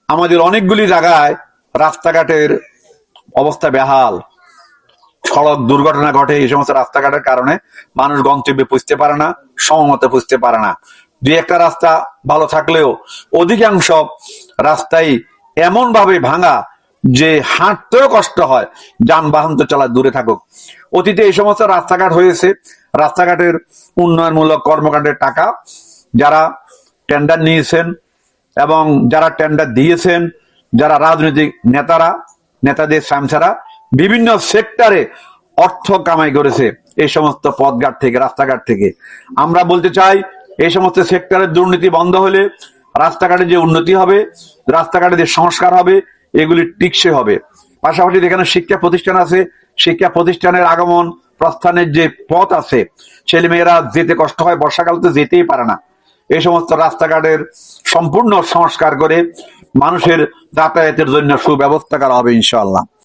আমাদের অনেকগুলি জায়গায় রাস্তাঘাটের অবস্থা বেহাল, সড়ক দুর্ঘটনা ঘটে। এই সমস্ত রাস্তাঘাটের কারণে মানুষ গন্তব্যে পুষতে পারে না, সময়মতো পুষতে পারে না। দুই একটা রাস্তা ভালো থাকলেও অধিকাংশ রাস্তাই এমন ভাবে ভাঙা যে হাঁটতেও কষ্ট হয়, যানবাহন তো চলা দূরে থাকুক। অতীতে এই সমস্ত রাস্তাঘাট হয়েছে, রাস্তাঘাটের উন্নয়নমূলক কর্মকাণ্ডের টাকা যারা টেন্ডার নিয়েছেন এবং যারা টেন্ডার দিয়েছেন, যারা রাজনৈতিক নেতাদের সামসারা বিভিন্ন সেক্টরে অর্থ কামাই করেছে এই সমস্ত পথঘাট থেকে, রাস্তাঘাট থেকে। আমরা বলতে চাই, এই সমস্ত সেক্টরের দুর্নীতি বন্ধ হলে রাস্তাঘাটে যে উন্নতি হবে, রাস্তাঘাটে যে সংস্কার হবে, এগুলি টিকসই হবে। পাশাপাশি যেখানে শিক্ষা প্রতিষ্ঠান আছে, শিক্ষা প্রতিষ্ঠানের আগমন প্রস্থানের যে পথ আছে, ছেলেমেয়েরা যেতে কষ্ট হয়, বর্ষাকাল তো যেতেই পারে না। এই সমস্ত রাস্তাঘাটের সম্পূর্ণ সংস্কার করে মানুষের যাতায়াতের জন্য সুব্যবস্থা করা হবে ইনশাআল্লাহ।